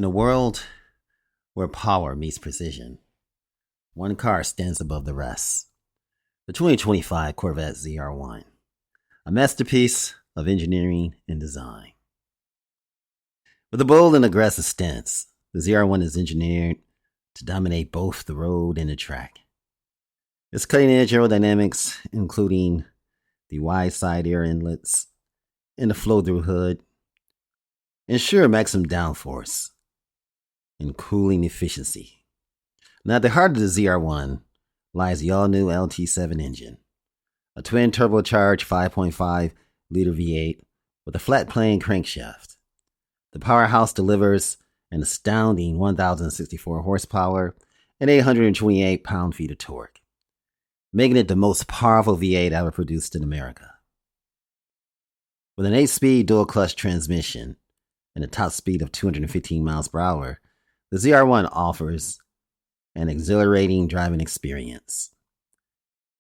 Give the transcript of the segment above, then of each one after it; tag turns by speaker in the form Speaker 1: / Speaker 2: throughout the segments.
Speaker 1: In a world where power meets precision, one car stands above the rest. The 2025 Corvette ZR1, a masterpiece of engineering and design. With a bold and aggressive stance, the ZR1 is engineered to dominate both the road and the track. Its cutting-edge aerodynamics, including the wide side air inlets and the flow-through hood, ensure maximum downforce and cooling efficiency. Now, at the heart of the ZR1 lies the all-new LT7 engine, a twin-turbocharged 5.5-liter V8 with a flat-plane crankshaft. The powerhouse delivers an astounding 1,064 horsepower and 828 pound-feet of torque, making it the most powerful V8 ever produced in America. With an 8-speed dual-clutch transmission and a top speed of 215 miles per hour, the ZR1 offers an exhilarating driving experience.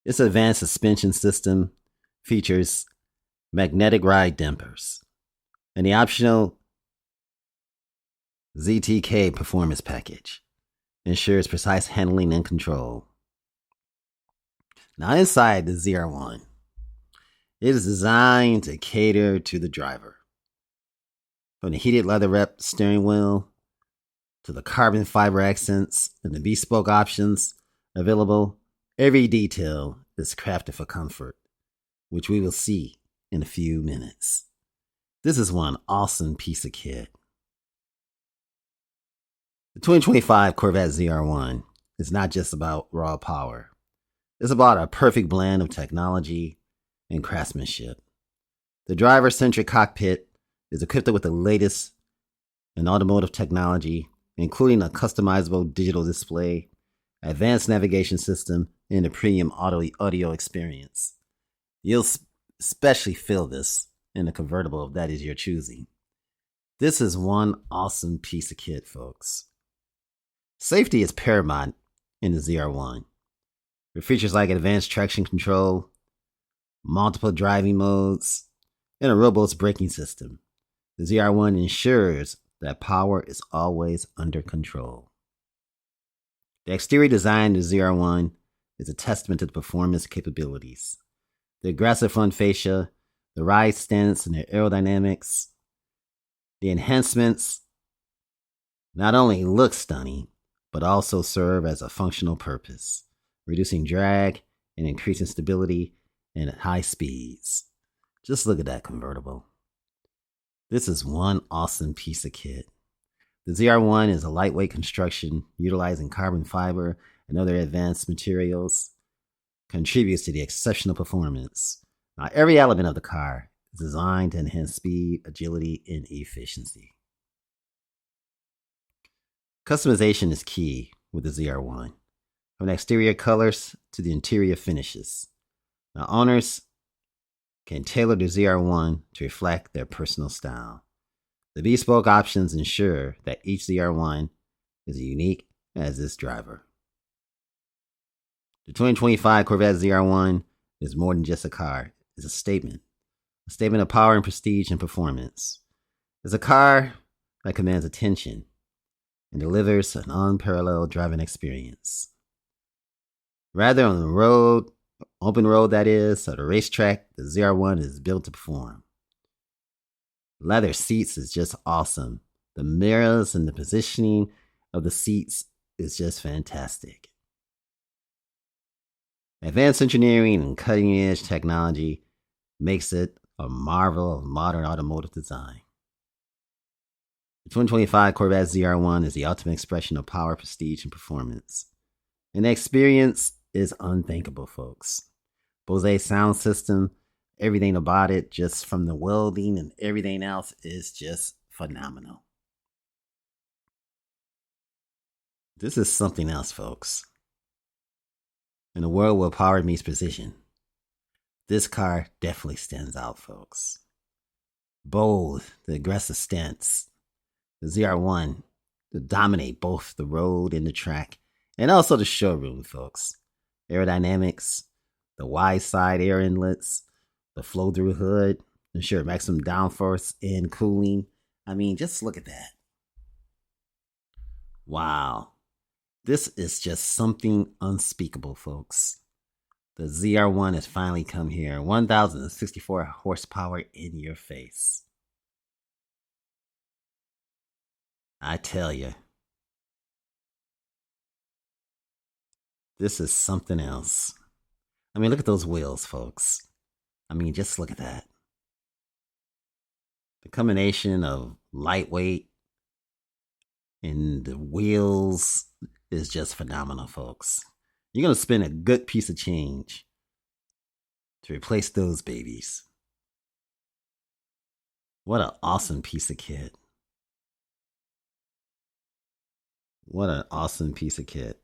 Speaker 1: Its advanced suspension system features magnetic ride dampers, and the optional ZTK performance package ensures precise handling and control. Now, inside the ZR1, it is designed to cater to the driver. From the heated leather-wrapped steering wheel to the carbon fiber accents and the bespoke options available, every detail is crafted for comfort, which we will see in a few minutes. This is one awesome piece of kit. The 2025 Corvette ZR1 is not just about raw power. It's about a perfect blend of technology and craftsmanship. The driver-centric cockpit is equipped with the latest in automotive technology, including a customizable digital display, advanced navigation system, and a premium audio experience. You'll especially feel this in the convertible if that is your choosing. This is one awesome piece of kit, folks. Safety is paramount in the ZR1. With features like advanced traction control, multiple driving modes, and a robust braking system, the ZR1 ensures that power is always under control. The exterior design of the ZR1 is a testament to the performance capabilities. The aggressive front fascia, the ride stance, and the aerodynamics. The enhancements not only look stunning, but also serve as a functional purpose, reducing drag and increasing stability and high speeds. Just look at that convertible. This is one awesome piece of kit. The ZR1 is a lightweight construction utilizing carbon fiber and other advanced materials, contributes to the exceptional performance. Now, every element of the car is designed to enhance speed, agility, and efficiency. Customization is key with the ZR1, from the exterior colors to the interior finishes. Now, owners can tailor the ZR1 to reflect their personal style. The bespoke options ensure that each ZR1 is unique as its driver. The 2025 Corvette ZR1 is more than just a car. It's a statement of power and prestige and performance. It's a car that commands attention and delivers an unparalleled driving experience. Rather on the road, open road that is, or the racetrack, the ZR1 is built to perform. Leather seats is just awesome. The mirrors and the positioning of the seats is just fantastic. Advanced engineering and cutting-edge technology makes it a marvel of modern automotive design. The 2025 Corvette ZR1 is the ultimate expression of power, prestige, and performance. And the experience is unthinkable, folks. Bose sound system, everything about it, just from the welding and everything else, is just phenomenal. This is something else, folks. In a world where power meets precision, this car definitely stands out, folks. Bold, the aggressive stance, the ZR1 to dominate both the road and the track, and also the showroom, folks. Aerodynamics, the wide side air inlets, the flow-through hood, ensure maximum downforce and cooling. I mean, just look at that. Wow. This is just something unspeakable, folks. The ZR1 has finally come here. 1,064 horsepower in your face. I tell you, this is something else. I mean, look at those wheels, folks. I mean, just look at that. The combination of lightweight and the wheels is just phenomenal, folks. You're going to spend a good piece of change to replace those babies. What an awesome piece of kit. What an awesome piece of kit.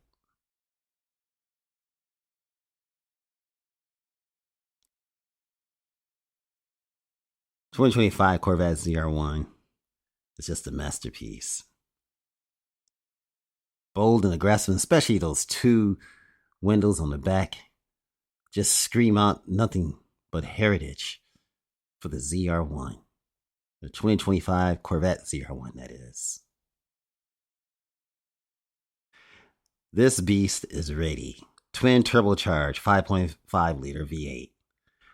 Speaker 1: The 2025 Corvette ZR1 is just a masterpiece. Bold and aggressive, especially those two windows on the back, just scream out nothing but heritage for the ZR1. The 2025 Corvette ZR1, that is. This beast is ready. Twin-turbocharged 5.5 liter V8,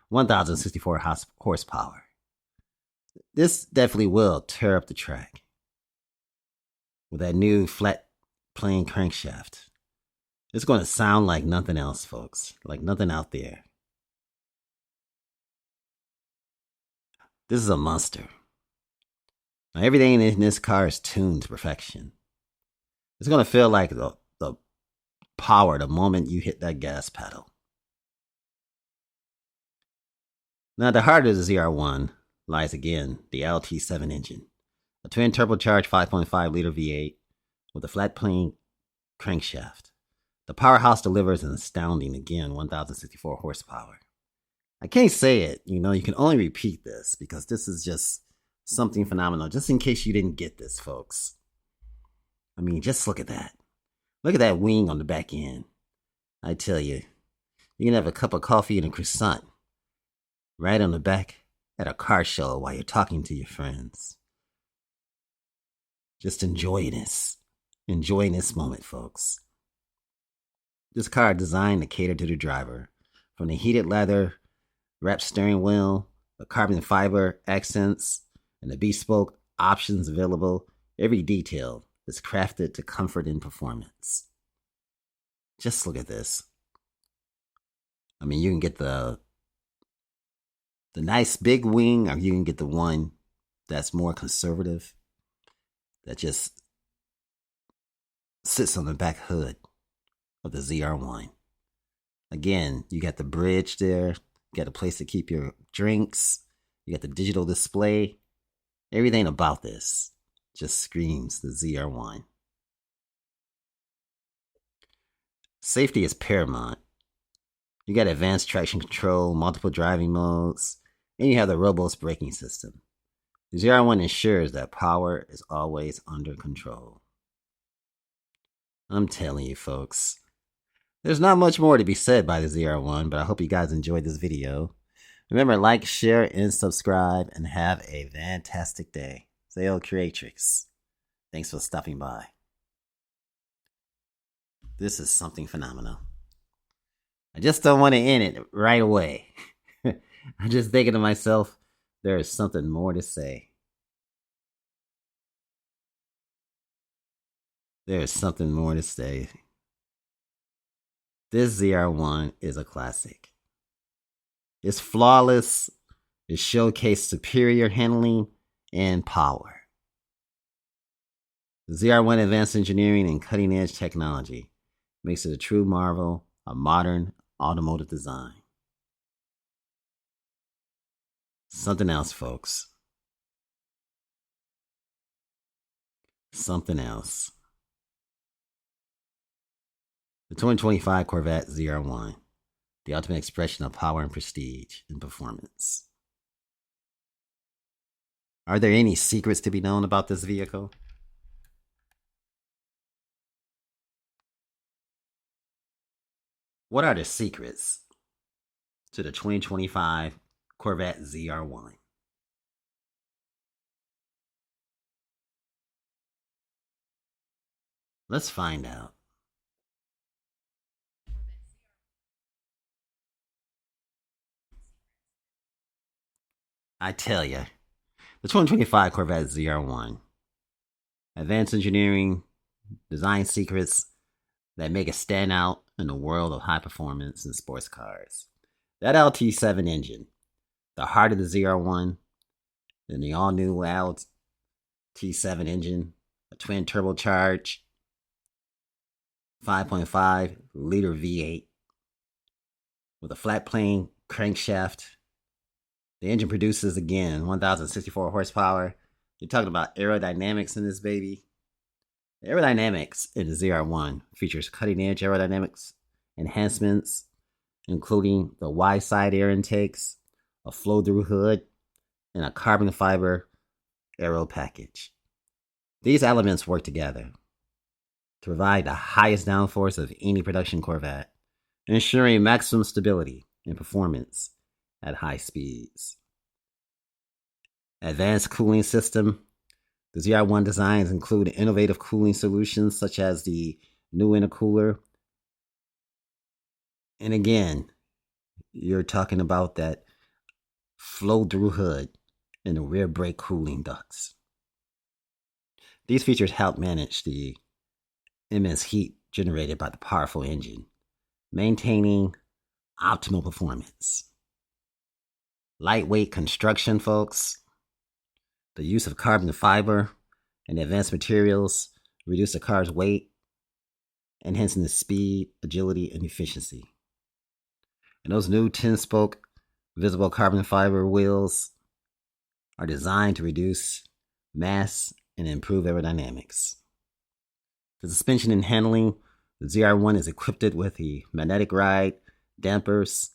Speaker 1: 1,064 horsepower. This definitely will tear up the track. With that new flat plane crankshaft, it's going to sound like nothing else, folks. Like nothing out there. This is a monster. Now, everything in this car is tuned to perfection. It's going to feel like the power the moment you hit that gas pedal. Now, at the heart of the ZR1 lies again the LT7 engine, a twin turbocharged 5.5 liter V8 with a flat plane crankshaft. The powerhouse delivers an astounding, again, 1,064 horsepower. I can't say it, you can only repeat this because this is just something phenomenal. Just in case you didn't get this, folks. I mean, just look at that. Look at that wing on the back end. I tell you, you can have a cup of coffee and a croissant right on the back at a car show while you're talking to your friends. Just enjoy this. Enjoy this moment, folks. This car is designed to cater to the driver. From the heated leather, wrapped steering wheel, the carbon fiber accents, and the bespoke options available, every detail is crafted to comfort and performance. Just look at this. I mean, you can get the nice big wing, or you can get the one that's more conservative, that just sits on the back hood of the ZR1. Again, you got the bridge there, you got a place to keep your drinks, you got the digital display. Everything about this just screams the ZR1. Safety is paramount. You got advanced traction control, multiple driving modes, and you have the robust braking system. The ZR1 ensures that power is always under control. I'm telling you, folks, there's not much more to be said by the ZR1, but I hope you guys enjoyed this video. Remember, like, share, and subscribe, and have a fantastic day. Zale Creatrix. Thanks for stopping by. This is something phenomenal. I just don't want to end it right away. I'm just thinking to myself, there is something more to say. There is something more to say. This ZR1 is a classic. It's flawless. It showcased superior handling and power. The ZR1 advanced engineering and cutting-edge technology makes it a true marvel of modern automotive design. Something else, folks. Something else. The 2025 Corvette ZR1, the ultimate expression of power and prestige and performance. Are there any secrets to be known about this vehicle? What are the secrets to the 2025 Corvette ZR1? Let's find out. I tell ya, the 2025 Corvette ZR1. Advanced engineering, design secrets that make it stand out in the world of high performance and sports cars. That LT7 engine, the heart of the ZR1, and the all new LT7 engine, a twin turbocharged 5.5 liter V8 with a flat plane crankshaft. The engine produces again 1,064 horsepower. You're talking about aerodynamics in this baby. The aerodynamics in the ZR1 features cutting-edge aerodynamics enhancements, including the wide side air intakes, a flow-through hood, and a carbon fiber aero package. These elements work together to provide the highest downforce of any production Corvette, ensuring maximum stability and performance at high speeds. Advanced cooling system. The ZR1 designs include innovative cooling solutions such as the new intercooler. And again, you're talking about that flow-through hood and the rear brake cooling ducts. These features help manage the immense heat generated by the powerful engine, maintaining optimal performance. Lightweight construction, folks. The use of carbon fiber and advanced materials reduce the car's weight, enhancing the speed, agility, and efficiency. And those new 10-spoke visible carbon fiber wheels are designed to reduce mass and improve aerodynamics. The suspension and handling, the ZR1 is equipped with the magnetic ride dampers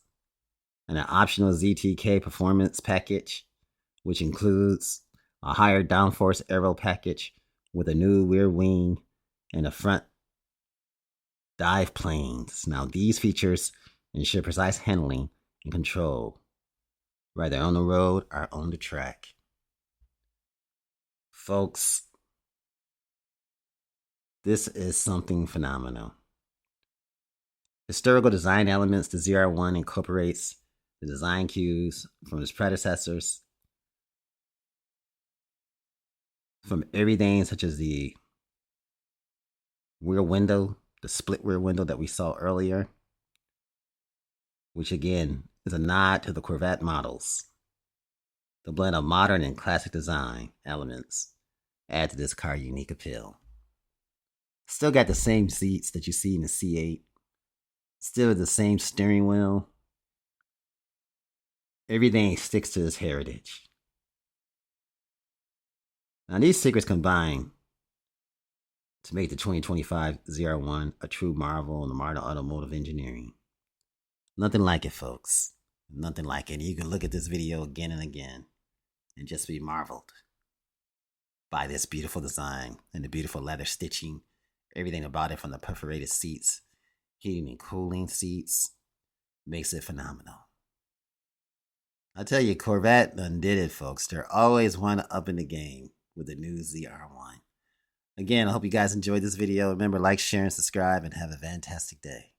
Speaker 1: and an optional ZTK performance package, which includes a higher downforce aero package with a new rear wing and a front dive planes. Now, these features ensure precise handling and control, whether on the road or on the track. Folks, this is something phenomenal. Historical design elements, the ZR1 incorporates the design cues from its predecessors, from everything such as the rear window, the split rear window that we saw earlier, which again is a nod to the Corvette models. The blend of modern and classic design elements add to this car's unique appeal. Still got the same seats that you see in the C8. Still the same steering wheel. Everything sticks to its heritage. Now, these secrets combine to make the 2025 ZR1 a true marvel in the modern automotive engineering. Nothing like it, folks. Nothing like it. You can look at this video again and again and just be marveled by this beautiful design and the beautiful leather stitching. Everything about it, from the perforated seats, heating and cooling seats, makes it phenomenal. I tell you, Corvette done did it, folks. They're always one up in the game with the new ZR1. Again, I hope you guys enjoyed this video. Remember, like, share, and subscribe, and have a fantastic day.